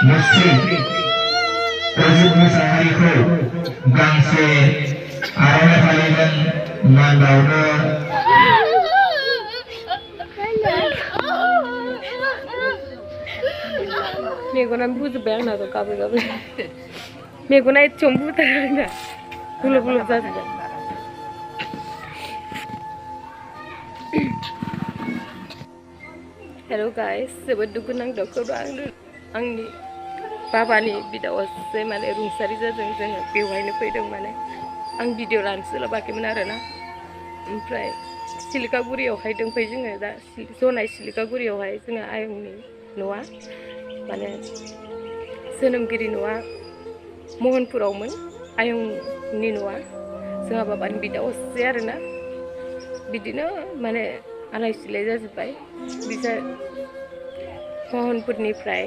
मुस्रि प्रजुग मोसाहारिखौ गांसे आर'नाइ फालिजों मान बावनो मेगना बुजोब्बाय आंनाथ' गाबै गाबै मेगना एसेयावनो बुथारो आंना गुलब गुलब जाजोब्बाय हेल' गाइस जोबोद दुखु नांदों खौरां आंनि बाबानि बिदावासो माने रुंसारि जादों जोङो बेवहायनो फैदों माने आं भिडिअ लानो सोलाबाखैमोन आरोना ओमफ्राय सिलिकागुरियावहाय दंफैयो जोङो दा जनाय सिलिकागुरियावहाय जोङो आयंनि न'आ माने जोनोमगिरि न'आ महनपुरावमोन आयंनि न'आ जोंहा बाबानि बिदा असे आरोना बिदिनो माने आलाय सिलाय जाजोब्बाय बिसोर महनपुरनिफ्राय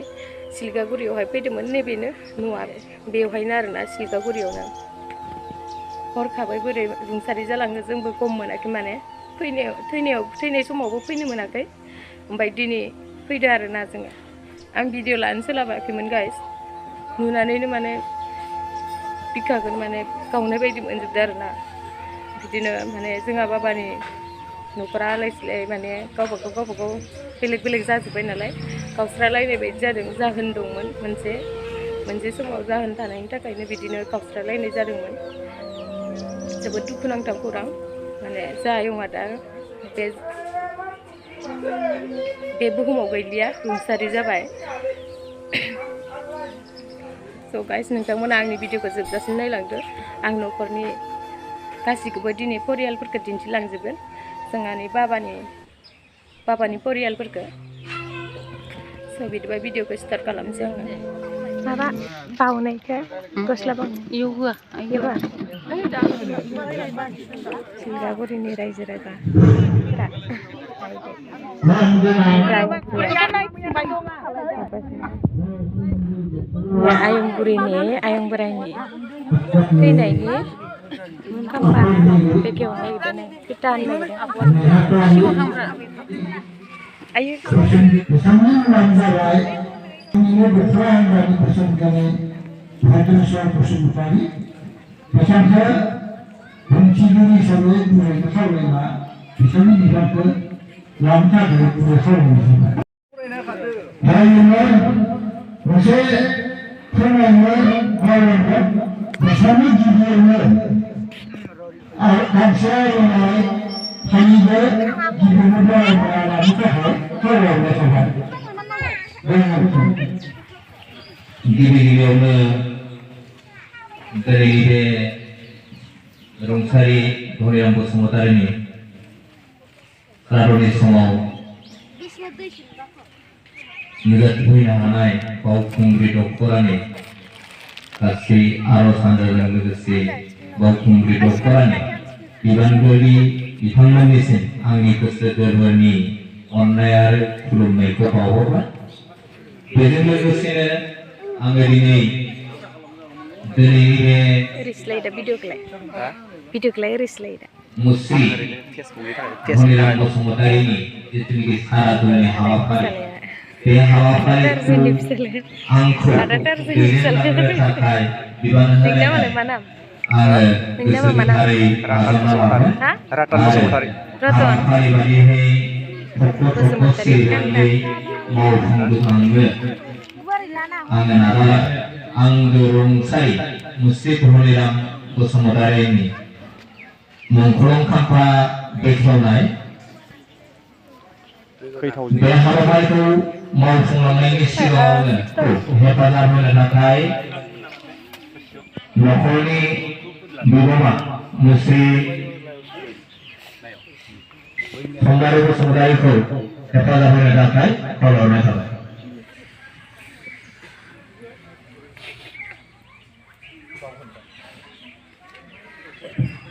सिलिकागुरियावहाय फैदोंमोन नैबेनो न'आ बेवहायनो आरोना सिलिकागुरियावनो हरखाबै बोरै रुंसारि जालाङो जोंबो गम मोनाखै माने थैनाय समावबो फैनो मोनाखै ओमफ्राय दिनै फैदो आरोना जोङो आं भिडिअ लानो सोलाबाखैमोन गाइस नुनानैनो माने बिखाखौनो माने गावनाय बायदि मोनजोबदों आरोना बिदिनो माने जोंहा बाबानि न'खरा आलाय सिलाय माने गावबा गाव बेलेग बेलेग जाजोब्बाय नालाय गावस्रालायनाय बायदि जादों जाहोन दंमोन मोनसे समाव जाहोन थानायनि थाखायनो बिदिनो गावस्रालायनाय जादोंमोन जोबोद दुखुनांथाव खौरां माने आयंआ दा बे बुहुमाव गैलिया रुंसारि जाबाय स' गाइस नोंथांमोना आंनि भिडिअखौ जोबजासिम नायलांदो आं न'खरनि गासैखौबो दिनै परियालफोरखौ दिन्थिलांजोबगोन जोंहानि बाबानि परियालफोरखौ स' बिदिबा भिडिअखौ स्टार्ट खालामसै आङो माबा बावनायखौ गस्ला बावनाय होआ सिलिकागुरिनि रायजो राजा आयं बुरैनि आयं बोराइनि थैनायनि खाम्फा बेखेवनो नागिरदों खोथा होननो गिबियावनो दिनै बे रुंसारि धनिराम बसुमतारीनि खार'नि समाव नुजाथिफैनो हानाय बावखुंग्रि दख'रानि गासै आर'ज हानजाजों लोगोसे बावखुंग्रि दख'रानि बिबानगिरि बिथांमोननिसिम आंनि गोसो गोरबोनि अननाय आरो खुलुमनायखौ बावहरबाय बेजों लोगोसेनो आङो दिनै मुस्रि धनिराम बसुमतारीनि जिथुनिखि सारादुनि हाबाफारि बे हाबाफारिखौ आंखौ दैदेनलांनो थाखाय बिबान होनाय आङो गोसो गोथारै आजावना लाबाय हाबाफारि बायदियै थख' सिरिनानै मावफुंबोलांनो आङो नाजाबाय आंगो रुंसारि मुस्रि धनिराम बसुमतारीनि मुंख्लं खाम्फा बेखेवनाय बे हाबाफारिखौ मावफुंलांनायनि सिगाङावनो हेफाजाब होनो थाखाय न'खरनि बिगोमा मुस्रि धनिराम बसुमतारीखौ हेफाजाब होनो थाखाय खावलायहरनाय थाबाय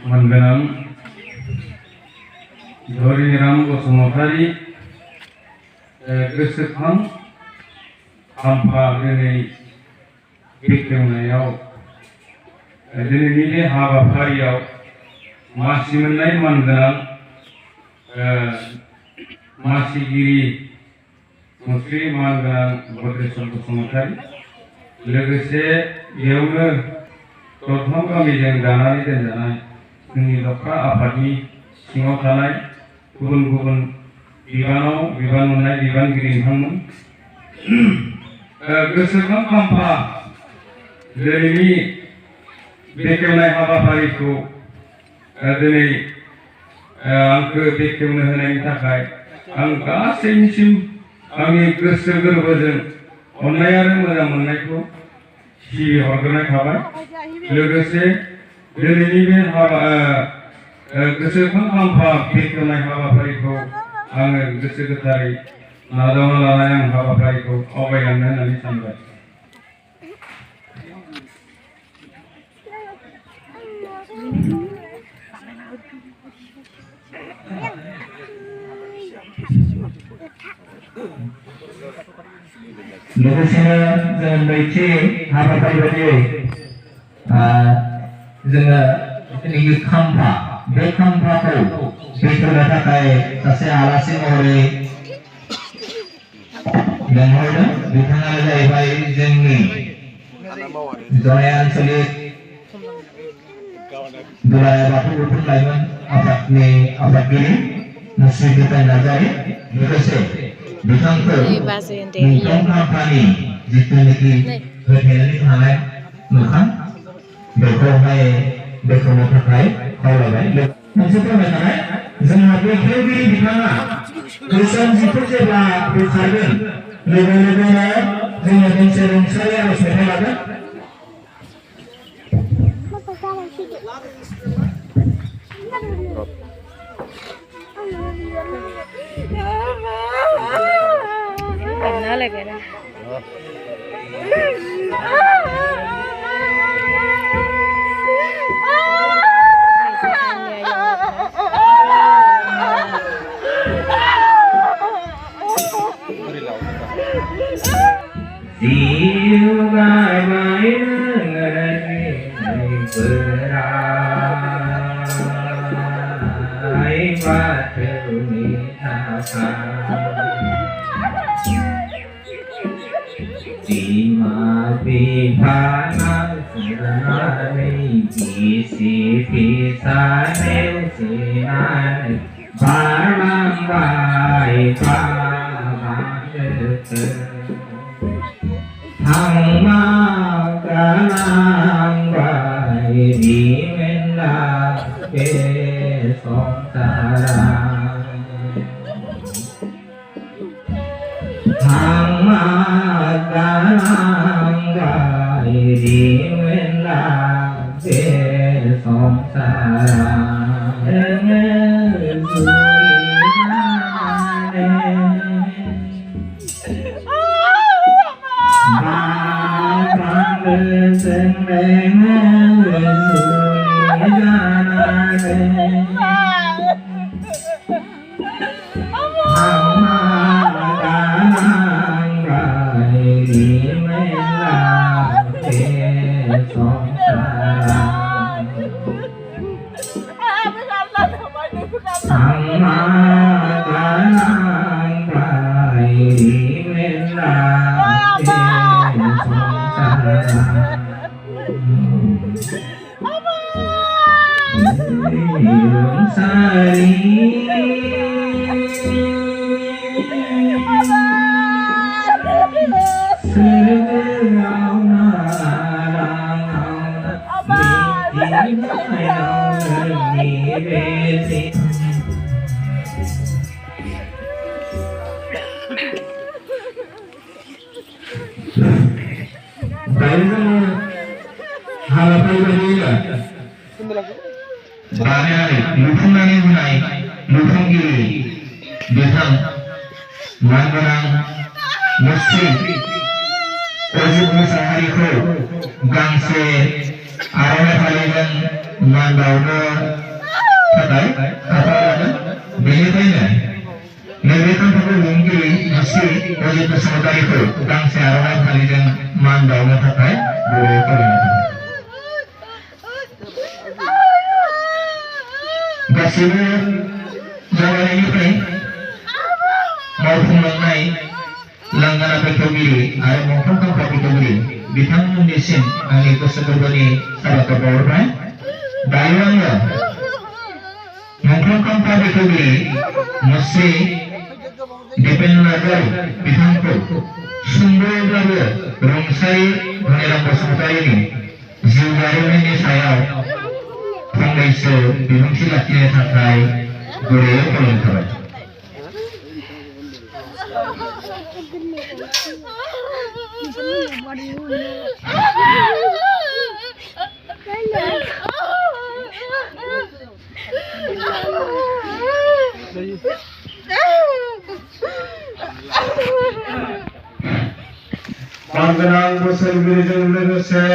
मानगोनां धनिराम बसुमतारी गोसोखां खाम्फा दिनै बेखेवनायाव दिनैनि बे हाबाफारियाव मासि मोननाय मानगोनां मासिगिरि मुस्रि मानगोनां भद्रेश्वर बसुमतारी लोगोसे बेयावनो दरथाम गामिजों दानानै दोनजानाय जोंनि दखा आफादनि सिङाव थानाय गुबुन गुबुन बिबानाव बिबान मोननाय बिबानगिरि नोंथांमोन गोसोखां खाम्फा दिनैनि बेखेवनाय हाबाफारिखौ दिनै आंखो बेखेवनो होनायनि थाखाय आं गासैनिसिम आंनि गोसो गोरबोजों अननाय आरो मोजां मोननायखौ सिबिहरग्रोनाय थाबाय लोगोसे दिनैनि बे गोसोखां खाम्फा बेखेवनाय हाबाफारिखौ आङो गोसो गोथारै नाजावना लानाय आं हाबाफारिखौ आवगायलांनो होननानै सानबाय। लोगोसेनो जों नैथि हाबाफारि बायदियै जोङो जिथुनिखि खाम्फा बे खाम्फाखौ बेखेवनो थाखाय सासे आलासि महरै लेंहरदों। बिथाङानो जाहैबाय जोंनि जनाय आन्चलिक दुलाराय बाथौ गौथुम लाइमोन आफादनि आफादगिरि मुस्रि नार्जारि। लोगोसे बिथांखौ नोंथां खाम्फानि जिथुनिखि होथेनानै थानाय मोखां बेखौहाय बेखेवनो थाखाय खावलायबाय। मोनसे फोरमायखानाय जोंहा बेखेवगिरि बिथाङा गोसोम जिखौ जेब्ला बोखारगोन लोगो लोगोनो जोङो मोनसे रुंसारि आर'ज मेथाइ लागोन। लुफुंनानै होनाय लुफुंगिरि बिथां मानगोनां मुस्रि रायजवपwr मोसाहारिखौ गांसे आर'नाइ फालिजों मान बावनो थाखाय आखायाव लादों। बेनिफ्रायनो नैबे खाम्फाखौ लुफुंगिरि मुस्रि रायजवpwr बसुमतारीखौ गांसे आर'नाइ फालिजों मान बावनो थाखाय गुरैयै खावलायनाय थाबाय। गासैबो जौगानायनिफ्राय मावफुंलांनाय लांगाना बेखेवगिरि आरो मोनफ्रोम खाम्फा बेखेवगिरि बिथांमोननिसिम आंनि गोसो गोरबोनि साबायखर बावहरबाय। दायो आङो नंख्लं खाम्फा बेखेवगिरि मुस्रि दिपेन नार्जारि बिथांखौ सुंद'यैब्लाबो रुंसारि धनिराम बसुमतारीनि जिउ जारिमिननि सायाव फंनैसो बिबुंथि लाखिनो थाखाय गुरैयै खावलायनाय थाबाय। मानगोनां बोसोरगिरिजों लोगोसे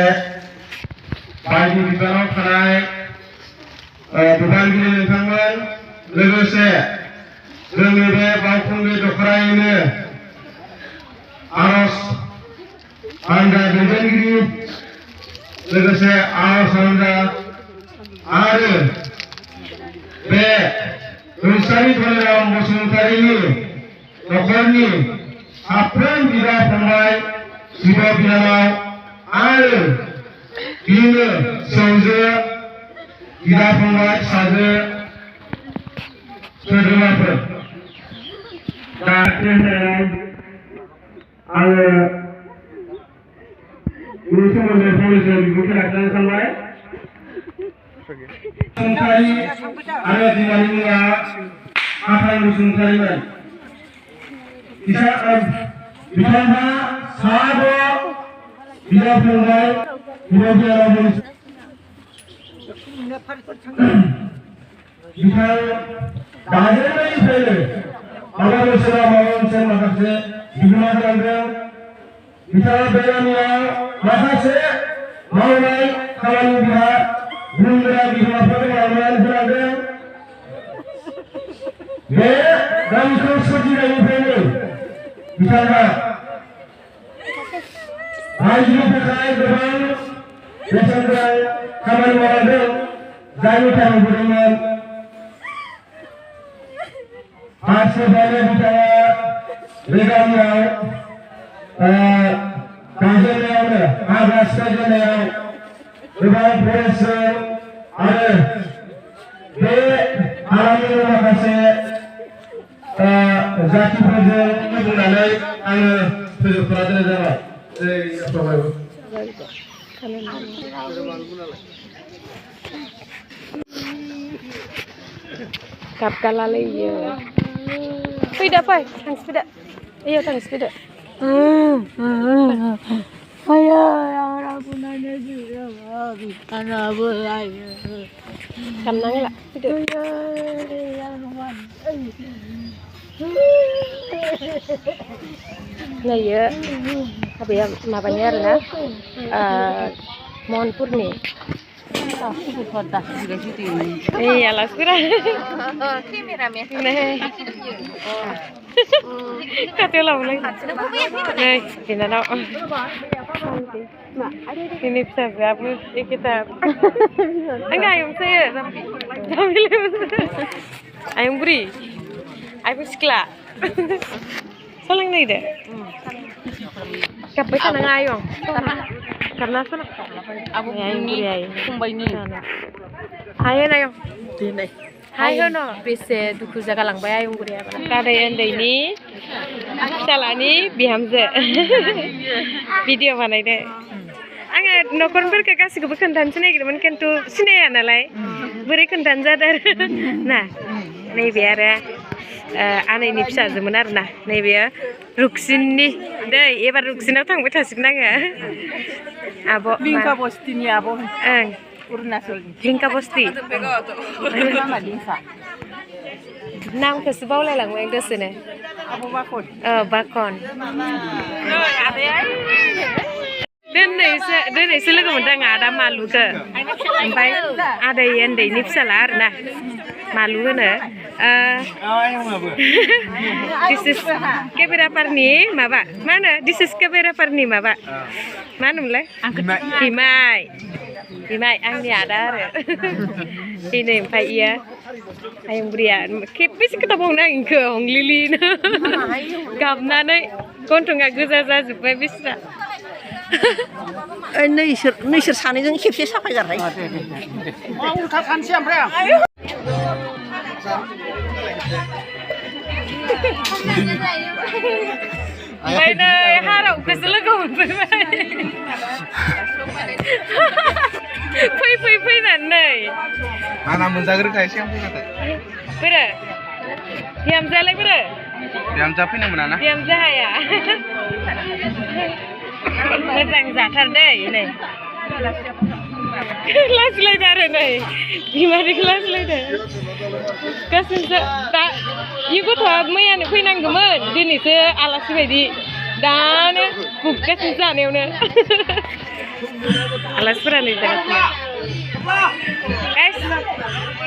बायदि बिबानाव थानाय बिबानगिरि नोंथांमोन लोगोसे जोंनि बे बावखुंग्रि दखरायैनो आरज हानजा दैदेनगिरि लोगोसे आरज हानजा आरो बे रुंसारि धनिराम बसुमतारीनि नखरनि साफ्रोम बिदा फंबाय बिब' बिनानाव आरो बिदिनो फिसौजो बिदा फंबाय फिसाजो सोद्रोमाफोर दा आङो बेनि सोमोन्दै फंनैसो बिबुंथि लाखिनो सानबाय। बसुमतारी आरो बिमानि मुङा आफां बसुमतारीमोन। बिथांहा साद' बिदा फंबाय बिब' बिनानावमोन। बिथां दाजेननायनिफ्रायनो माबा बोसोराव माबा मोनसे माखासे बिहोमा होलांदों। बिथाङा बे गामियाव माखासे मावनाय खामानि बिहा गुनगोनां बिहोमाफोर मावनानै होलांदों। बे गामिखौ सोरजिनायनिफ्रायनो बिथाङा रायजोनि थाखाय गोबां बेसेनगोनां खामानि मावलांदों, जायनि थाखाय नुबोदोंमोन। फारसेनिफ्रायनो बिथाङा बे गामियाव गायजेननायावनो हाग्रा सिफायजेननायाव गोबां फरेस्टजों आरो बे हालामनि माखासे जातिफोरजों बुंनानै आङो फोजोबना दोननाय जाबाय। गाबगालालायो फैदा फै थांसैदा इयाव थांसैदा गामनांला फैदो नायो हाबाया माबानि आरोना महनपुरनि आलासिफोरा खाथियाव लाबोलाय नै बिनानाव दिनै फिसाजोआबो एखेथार आंनि आयंसो आयं बुरि आयं सिख्ला सोलोंनो नागिरदो गाबबाय थानाङा आयं गाबना सोलों फंबायनि हाय होनायं हाय होनो बेसे दुखु जागालांबाय आयं बुरिया गादै उन्दैनि फिसालानि बिहामजो भिडिअ बानायदो आङो न'खरफोरखौ गासैखौबो खोन्थानोसो नागिरदोंमोन खिन्थु सिनाया नालाय बोरै खोन्थानो जादों ना नैबे आरो आनैनि फिसाजोमोन आरोना नैबे रुक्सिननि दै एबार रुक्सिनाव थांबाय थासिगोन आङो आब' लिंका बस्तिनि आब' ओं अरुणाचलनि लिंका बस्ति नामखौसो बावलायलांबाय दसेनो बाखन दिनैसो लोगो मोनदों आं आदा मालुखौ ओमफ्राय आदै उन्दैनि फिसाला आरोना मालु होनो दिस इज केमेरापारनि माबा मा होनो दिस इज केमेरापारनि माबा मा होनोमोनलाय बिमाय आंनि आदा आरो दिनै ओमफ्राय इयो आयं बुरिया खेबबेसे खोथाबावनो आं इखौ हंलिलिनो गाबनानै गन्थङा गोजा जाजोब्बाय बिस्रा नोंसोर सानैजों खेबसे साफायगारहाय मा उल्था सानसै ओमफ्राय ओमफ्राय नै हारावखौसो लोगो मोनफैबाय फैनानै आंना मोनजाग्रोखा एसे आं फैनाथाय बोरो बिहामजोआलाय बोरो बिहामजोआ फैनो मोना ना बिहामजो हाया मोजां जाथार दै नै लाजिलायदो आरो नै बिमादैखौ लाजिलायदो गासैबो दा इ गथ'आ मैयानो फैनांगौमोन दिनैसो आलासि बायदि दानो बुगासिनो जानायावनो आलासिफोरा नै जागासिनो guys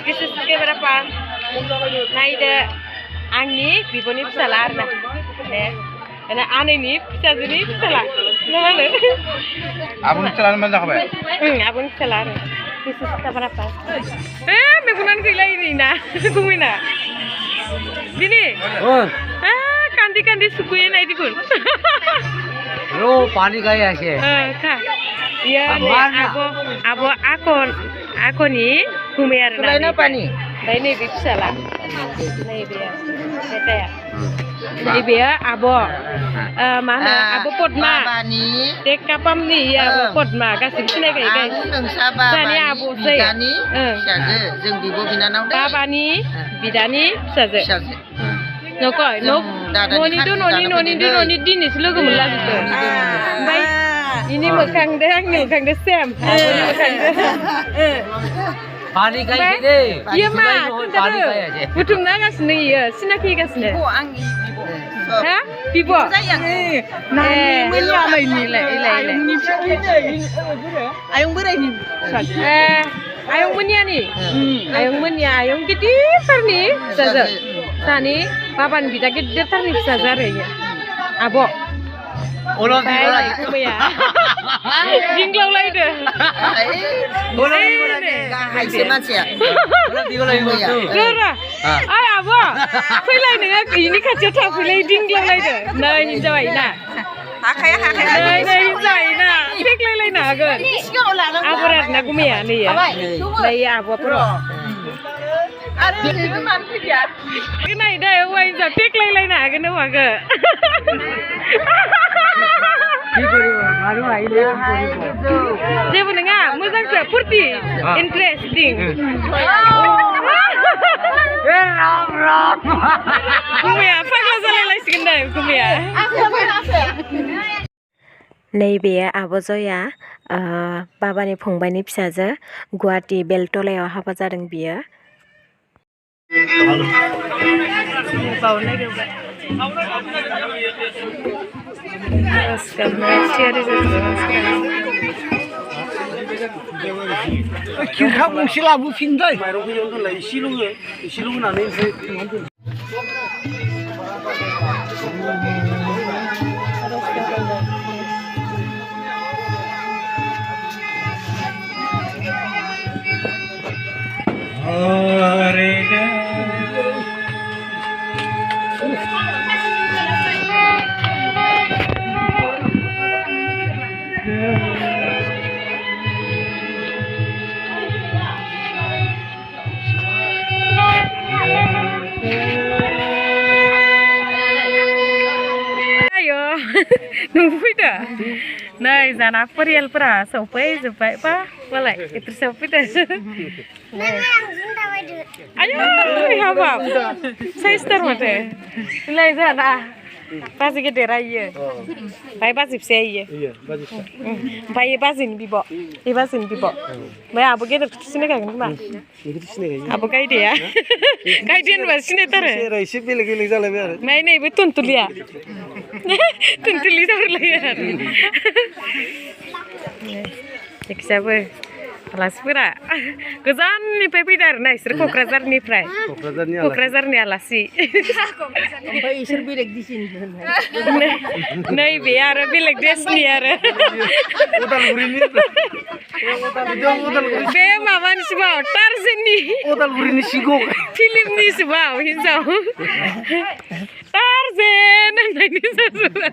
this is berapa naidw आंनि बिब'नि फिसाला आरोना ana आनैनि फिसाजोनि फिसाला मा होनो आबुनि फिसालानो मान जाखाबाय आबुनि फिसाला आरो this is berapa मेगनानो गैला इनिना गुमैना बिनि कान्दी सुकुयो नायदिकुन रो पानी गया है खा iya abo akoni गुमै आरोना लायना पानी ओमफ्राय नैबे फिसाला नैबे बेटाया नैबे आब' मा होनो आब' पद्मा टेका पामनि आब' पद्मा गासैबो सिनायखायो जानि आब'सै जों बिब' बिनानाव बाबानि बिदानि फिसाजो न'खय न'नि दिनैसो लोगो मोनलाजोबदो ओमफ्राय इनि मोखांदो आंनि मोखांदो सेम आब'नि मोखांदो पानी गया दे iya ma butumna gasine iya sinaki gasine ha bibo nani menya mai ni le ayong berai ni ayong menya ni ayong giditar ni saja sani baban bida giditar ni saja re ya abo Ulang diulang ya jinglau lai deh ulang hai semansia ulang diulang Rara ay abo फैलाय नोङो इनि खाथियाव थाफैलाय दिंग्लाव लायदो नै हिनजावैना हाखाया नै हिनजावैना फेक्लायलायनो हागोन आबर आरोना गुमैया नैयो नै आब'फोर आरो नोङो मानो फैया नायदो हौवा हिनजाव फेक्लायलायनो हागोन हौवाखो जेबो नङा मोजांसो फुरथि इन्टारेस्टिं गुमैया फाग्ला जालायलायसिगोन नै गुमैया नैबे आब' जया बाबानि फंबायनि फिसाजो गुवाहाटि बेलतलायाव हाबा जादों बियो खिरखा गंसे लाबोफिनदों एसेल' होनानै नुफैदो नै जाना परियालफोरा सौफैजोब्बाय बा मालाय एथ्र सौफैदो आयौ हाबाब साइसथार माथो नै जाना बाजै गेदेरा इयो ओमफ्राय बाजै फिसाया इयो ओमफ्राय बाजैनि बिब' बे बाजैनि बिब' ओमफ्राय आब' गेदेरखौथ' सिनायखागोन खोमा आब' गायदेया गायदे होनबा सिनायथारो एसे बेलेग बेलेग जालायबाय आरो ओमफ्राय नैबे टुनटुलिया टुनटुलि जालायो आरो जायखिजाबो आलासिफोरा गोजाननिफ्राय फैदो आरोना इसोर क'क्राझारनि आलासि ओमफ्राय इसोर बेलेग दिसिनि नैबे आरो बेलेग देशनि आरो बे माबानिसोबाव टार्जेननि उदालगुरिनि सिगाङाव फिल्मनिसोबाव हिनजाव टार्जेन नायनि सासुआ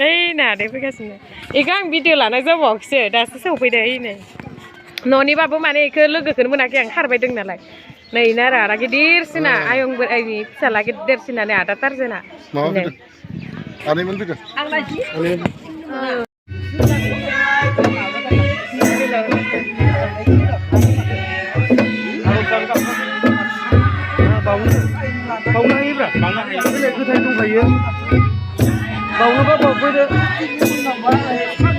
ओइ नादे फैगासिनो इखौ आं भिडिअ लानाय जाबावाखैसो दासो सौफैदो नै न'निबाबो माने इखौ लोगोखौनो मोनाखै आं खारबायदों नालाय नै ना आदा गिदिरसिना आयं बोरायनि फिसाला गिदिरसिना नै आदा टारजोना आनैमोन फैदों बावनो हायोब्रा बेलेग गोथाय दंखायो बावनोबा बावफैदो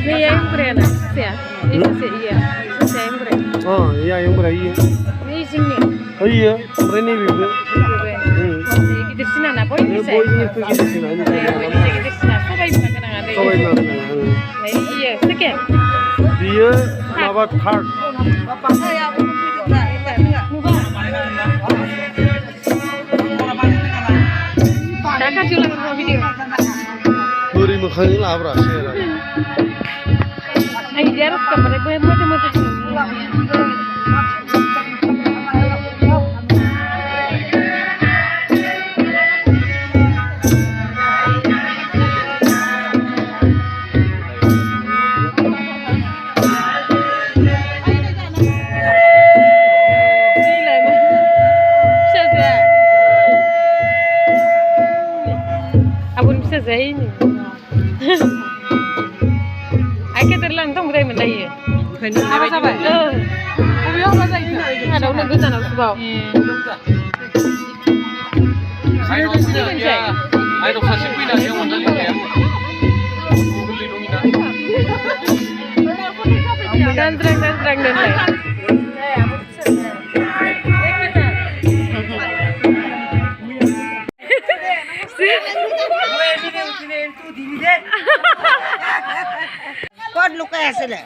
बे आयं बोरायाना फिसाया एसेसो इयो फिसाया आयं बोराय iya yang berayi बे जोंनि iya ompray neybeबो गिदिरसिना ना बयनिफ्राय बयनिख्रुइ गिदिरसिना गिदिरसिना सबाय बिमा गोनाङा दै सबाय बिमा गोनाङा नै इयो सेकेन्ड बियो माबा थार्ड दा खाथियाव लांनो भिडिअ बोरै मोखांजों लाब्रा सेरा आं इदि आर'ज गाबबाथाय मोदोम मोदोम जायनि आइ केटारलां दंग्राय मोनलायो ओंखायनो जाबाय बबेयाव मा जायो आदावनो गोजानाव सुबाव आइ दसासे फैनानै Anjali दानज्रां दानज्रां दोनलाय Kod luka asile.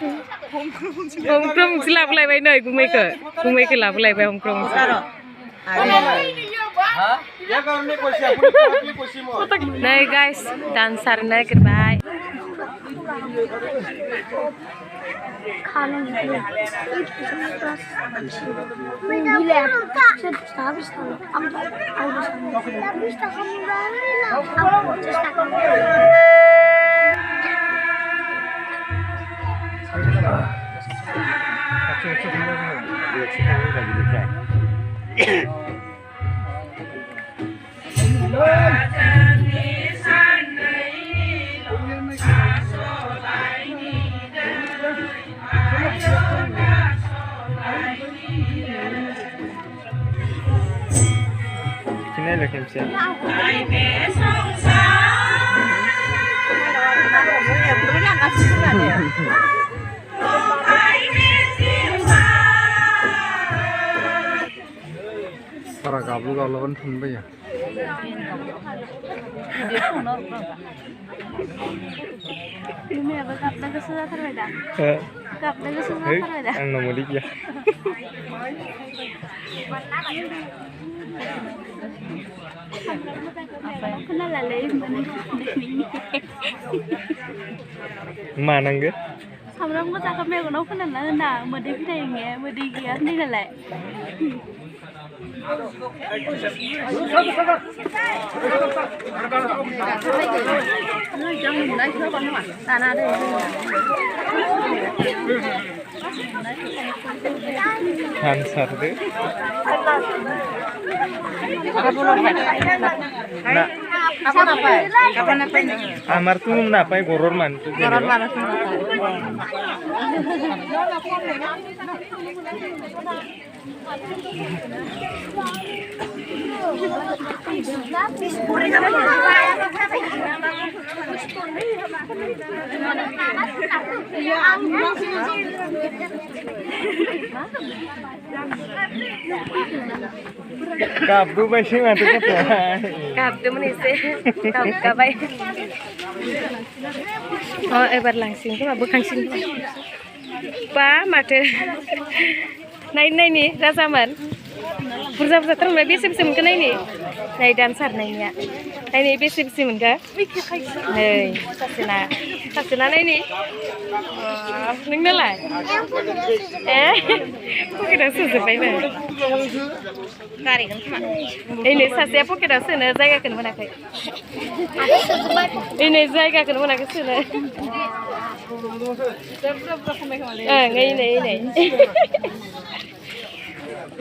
Hongkrong labulaybai नै गुमैखौ लाबोलायबाय हंक्रं नै गाइस डान्सार नागिरबाय Kinayla kimse. Para gablu kan thunba ya. Ini apa kapten kesudah terbeda? Kapten kesudah terbeda? Ang namudik ya. Kenal lalai mana? Mana nggak? Samram ko cakap me kono kenal na, mudi kita yang ya, mudi kia ni kalai. Ansar deh. Kapan apa ini? Amar tuh menapa goror man tuh. Goror mana sih? Kapdu masih nggak tuh Kapdu menise, kabai. Oh, ebar langsing tuh, bukan sing. Pa, mate. Naik nih, rasaman. Burza terus besim kan ini. Naik dansar naiknya. Ini besim kan? Nih, sasina ini. Neng nela. Kok kita susah banget. गारिखौनो खोमा नै सासेया पकेटाव सोनो जायगाखौनो मोनाखै नै जायगाखौनो मोनाखै सोनो ओं नै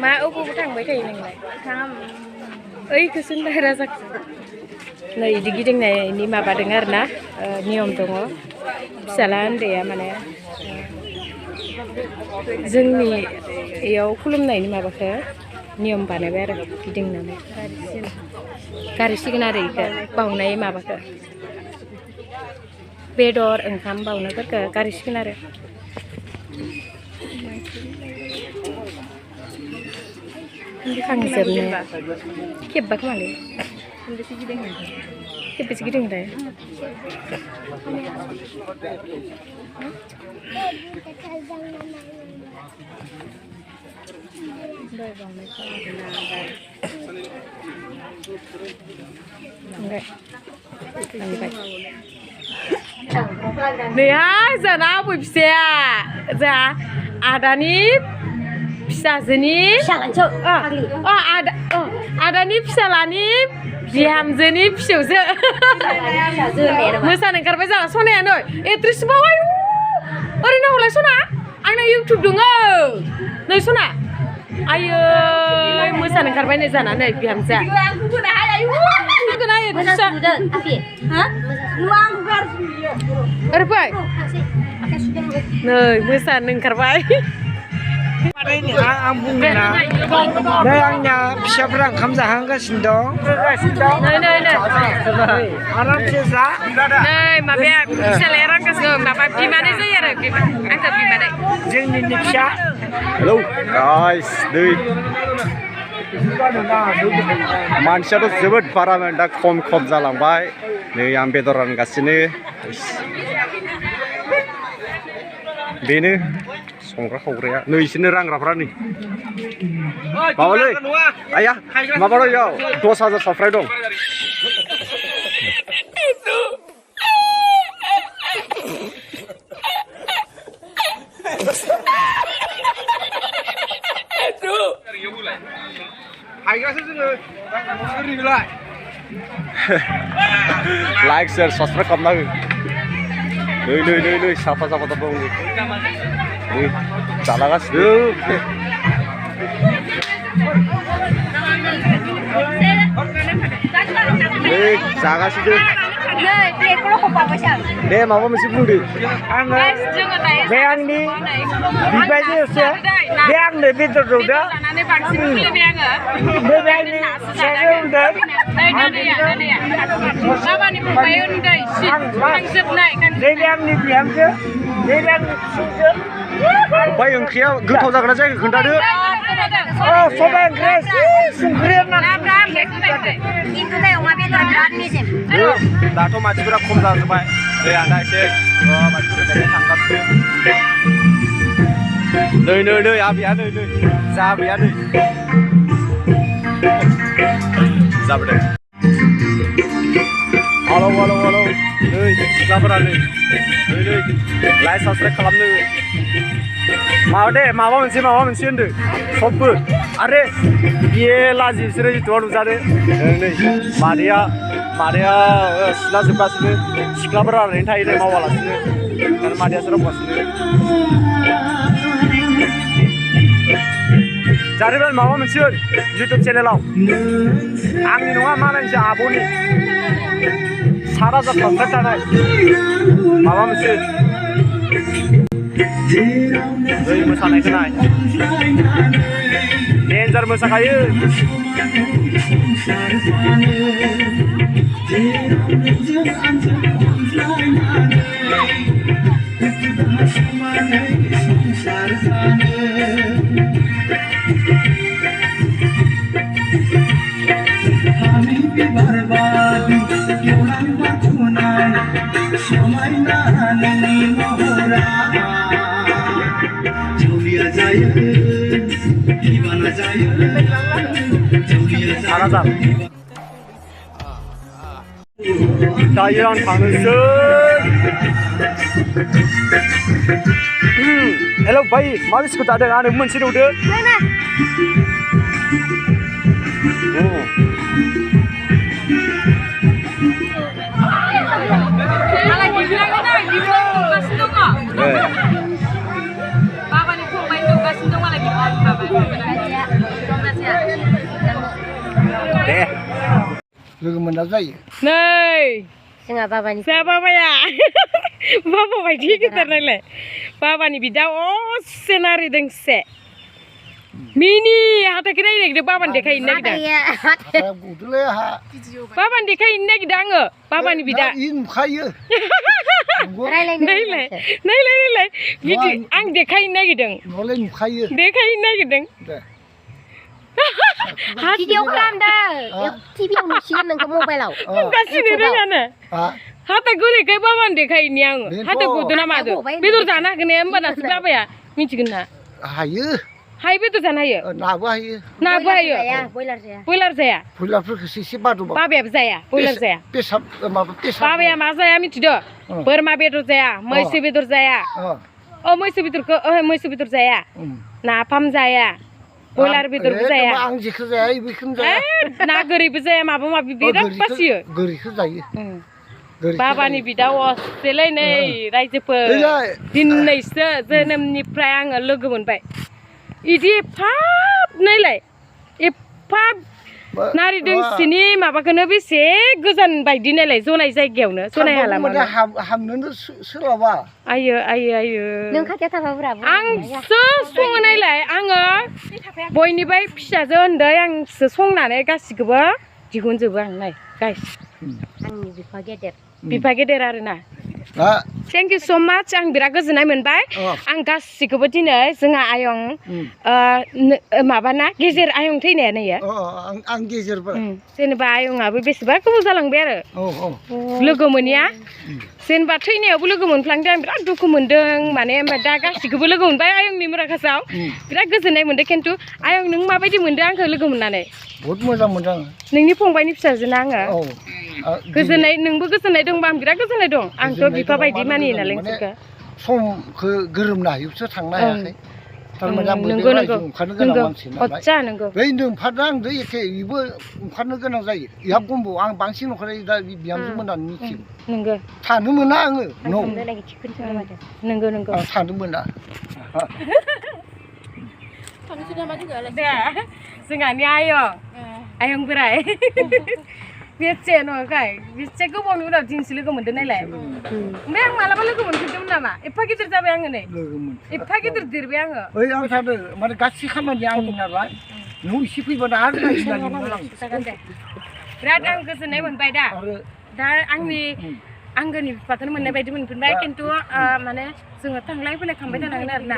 मा अबावबो थांबाय थायो नोंलाय ओइखौसो होनबाय राजाखौ नै इदि गिदिंनायनि माबादों आरोना नियम दङ फिसाला उन्दैया माने जोंनि इयाव खुलुमनायनि माबाखौ नियम बानायबाय आरो गिदिंनानै गारसिगोन आरो इखौ बावनाय माबाखौ बेदर ओंखाम बावनायफोरखौ गारसिगोन आरो खांजोबनो खेब्बा खोमालै खेब्बेसे गिदिंदों नैहाय जोंना आबै फिसाया जोंहा आदानि फिसाजोनि आदानि फिसालानि बिहामजोनि फिसौजो मोसानो ओंखारबाय जोंहा सनाया नै एक्ट्रिस बावहाय ओरैनो हलाय सना आंना इउटुब दङ नै सना आयै मोसानो ओंखारबाय नै जाना नै बिहामजोआ ओरै फै नै मोसानो ओंखारबाय आं बुंना नै आंनिया फिसाफोरा ओंखाम जाहांगासिनो दं आरामसे जा नै माबाया फिसालाया रानगासिनो माबा बिमानै जायो आरो आंखौ बिमानै जोंनि फिसा हेलौ गाइस दै मानसियाथ' जोबोद बारामोन दा खम जालांबाय नै आं बेदर रानगासिनो बेनो संग्रा खावग्राया नै इसोरनो रांग्राफ्रा नै माबालै आया माबा दं इयाव 10,000 साबस्क्राइब दं लाइक शेयर सब्सक्राइब खालामना हो नै साफा दं नै जालागासिनो नै जागासिनो दे माबा मोनसे बुंदो आङो बे आंनि बिबाजैसो बे आंनो बेदर दौदो बे आंनि फिसाजो उन्दै नैबे आंनि बिहामजो नैबे आंनि फिसौजो ओमफ्राय ओंख्रिया गोथाव जागोना जायाखै खोन्थादो सबाइ ओंख्रि संख्रि दाथ' मानसिफोरा खम जाजोब्बाय नै आदा एसे मानसिफोरा थांगासिनो नै आबैया नै जाबैया नै जाबोदों हेलौ नै सिख्लाफोरा नै लाइक साबस्क्राइब खालामनो माबा मोनसे होनदो सबबो आरे बियो लाजि बिसोरो इउटुबाव नुजादो नै मादैया सिला जोबगासिनो सिख्लाफोरा ओरैनो थायो नै मावालासिनो आरो मादैयासो रावगासिनो जारिबाय माबा मोनसे इउटुब चेनेलाव आंनि नङा मालायनिसो आब'नि 7,000 साबस्क्राइब थानाय माबा मोनसे बै मोसानायखौ नाय डेन्जार मोसाखायो दायो आं थांनोसै हेलौ भाइ मा बिस्कुट जादों आंनो मोनसे दौदो Malah dibilangin nugasin dong. Babani fungbai nugasin dong lagi babani. Deh. Logo moनना जायो. Nei. Singa babani. Saya baba ya. Baba bayi kita nilai. Babani bida senari deng se. Mini hata kira ini kita baban dekai ini kita. Baban dekai ini kita angge. Baban ini bida. Nilai. Video ang dekai ini kita. Dekai ini kita. Video call dah. TV yang nusian nang mobile lau. Kasih ni dia na. Hata gure kai baban dekai ini angge. Hata kudu nama tu. Bidur sana kene embana siapa ya? Minci kena. Hayu. Hai betul sana ya? Nabu hayu. Nabu hayu. Boiler saya. Boiler saya. Boiler pergi sisi batu. Babe saya. Boiler saya. Pesap, pesap. Babe ya masa ya minci dah. Berma betul saya. Moisi betul saya. Oh moisi betul ke? Oh moisi betul saya. Napam saya. Boiler betul saya. Ang jika saya ibu kan saya. Nagari saya maba mabi berak pasti. Gari saya. Baba ni bida was silai nei raijwpwr. Dinai se जोनोमनिफ्राय आङो लोगो मोनबाय. इदि एफाब नायलाय एफाब नारिदों सिनि माबाखौनो बेसे गोजान बायदि नायलाय जनाय जायगायावनो जनाय हालामावनो हामनोनो सोलाबा आयो नों खाथियाव थाफाब्राबो आंसो सङो नायलाय आङो बयनिफ्राय फिसाजो उन्दै आंसो संनानै गासिखौबो दिहुनजोबो आं नाय गाइस आंनि बिफा गेदेर आरोना Thank you so much. Ang birak goजोननाय मोनबाय. Ang गासिखौबो दिनै जोंहा आयं माबाना गेजेर आयं थैनायानो या. आं गेजेरबो. जेनेबा आयंआबो बेसेबा गोबाव जालांबाय आरो. लोगो मोनिया. जेनेबा थैनायावबो लोगो मोनफ्लांदों आं बिराद दुखु मोनदों माने ओमफ्राय दा गासिखौबो लोगो मोनबाय आयंनि मुराकासाव. बिराद गोजोननाय मोनदों खिन्थु आयं नों माबायदि मोनदों आंखौ लोगो मोननानै? बहुत मोजां मोनदों. नोंनि फंबायनि फिसाजोना आङो. गोजोननाय नोंबो गोजोननाय दंबा आं बिराद गोजोननाय दं. आंथ' बिफा बायदि मानियो नालाय नोंसोरखौ. समखौ गोरोमनो हायोसो थांनो हायाखै. थारमाने नंगौ ओंखारनो गोनां मानसि नालाय. बै नों ओंखारदों आंदो एखे बेबो ओंखारनो गोनां जायो. इहा खमबो आं बांसिन ओंखारो दा बिहामजो मोननानै मिथिगौ. नंगौ. थानो मोना आङो. नंगौ. आं थानो मोना. जोंहानि आयं बोराय बेसे नङाखाय बेसे गोबावनि उनाव दिनैसो लोगो मोनदों नायलाय ओमफ्राय आं मालाबा लोगो मोनफिनदोंमोन नामा एफा गिदिर जाबाय आङो नै एफा गिदिर देरबाय आङो ओइ आं सानो माने गासै खामानिया आंनि नालाय नों इसे फैबानो आरो नायसिनानै बिराद आं गोजोननाय मोनबाय दा आंनि आंगोनि बिफाखौनो मोननाय बायदि मोनफिनबाय खिन्थु माने जोङो थांलाय फैलाय खालामबाय थानांगोन आरोना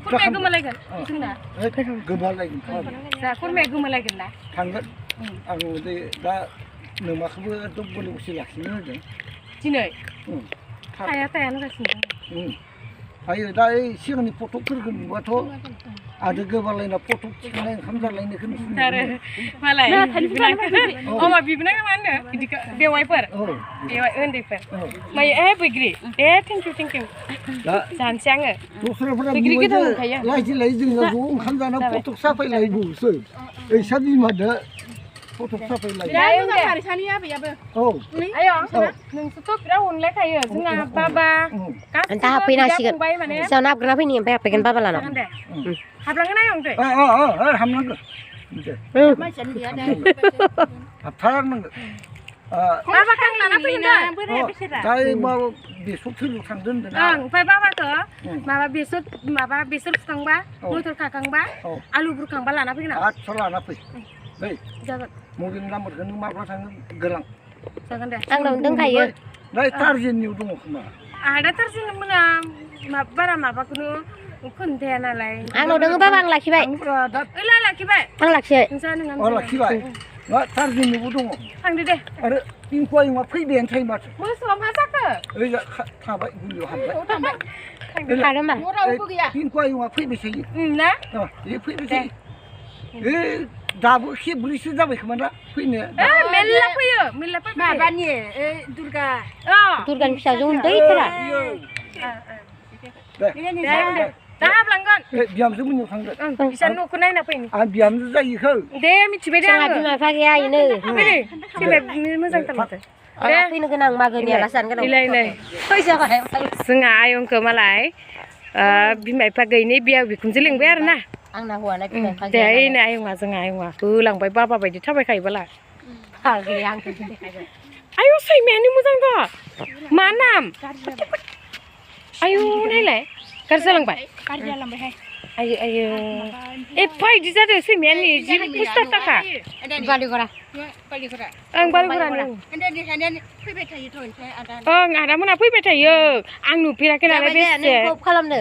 खुरमाया गोमालायगोन जोंना गोमालायगोन दा खुरमाया गोमालायगोन ना थांगोन आं दा नोमाखौबो एकदम बोलो खुसि लाखिनो होदों दिनै थाया होनगासिनो दं हायो दा सिगांनि फटकफोरखौ नुबाथ' आरो गोबालायना फटक थिखांनाय ओंखाम जालायनायखौ आरो मालाय अमा बिबोनाङा मा होनो बिदिखौ बेवाइफोर बेवाइ उन्दैफोर माय बैग्रि दे थेंक इउ जानोसै आङो दस्राफोरा लायजों जोङो ज' ओंखाम जाना फटक साफायलायबावोसो ओइसा बिमादो फटक साफायलायो नोंसोरथ' बिराद अनलायखायो जोंना बाबा दा हाबफैनांसिगोन जाना हाबग्रोना फैनि ओमफ्राय हाबफैगोन बाबा लानाव हाबलांगोन आयं दे हाबनांगोन हाबथारनांगोन बाबा खां लाना फैना दा माबा बेसर थोलो थांदों होनदों ओमफ्राय बाबाखौ माबा बेसर फुखांबा मटर खाखांबा आलु बुरखांबा लाना फैगोन आदसा लाना फै दै जागोन मबिल नाम्बारखौ नों माब्ला थाङो गोलां जागोन दे आंनाव दंखायो दा टार्जेननियाव दङ खोमा आदा टार्जेन मोना बारा माबाखौनो खोन्थाया नालाय आंनाव दङ बाबा आं लाखिबाय लाखिबाय आं लाखिबाय लाखिबाय टार्जेननियावबो दङ थांदो दे आरो इनकुवारिंआ फैबायानो थायो माथो मोसौआ मा जाखो ओइ थाबाय गुलियाव हाबबाय खारो मा इनकुवारिंआ फैबाय थायो ना बे फैबाय थायो दाबो खेबब्रैसो जाबाय खोमा दा फैनो मेल्ला फैयो माबानि दुर्गानि फिसाजो उन्दैफोरा दा हाबलांगोन बिहामजो मोननियाव थांगोन बिसा न'खौ नायना फैनि आं बिहामजो जायोखौ दे मिथिबाय दे आङो बिमा बिफा गैया इनो फैदे फैबाय मोजांथार माथो दे फैनो गोनां मागोनि आलासि जानो गोनां इलाय जोंहा आयंखौ मालाय बिमा बिफा गैयिनि बिहाव बिखुनजो लिंबाय आरो ना आंना हौवाना बिमा बिफा दे इनो आयंआ जोंहा आयंआ होलांबाय बाबा बायदि थाबायखायोबाला गैया आंखौ देखायबाय आयौ सैमायानो मोजां दा मा नाम आयौ नायलाय गाज्रि जालांबाय आयौ आयौ एफा इदि जादों सैमायानो जि फुस्था थाखा बालिगरा ओं बालिगरानो ओं आदामोना फैबाय थायो आं नुफेराखै नालाय बेसे खालामनो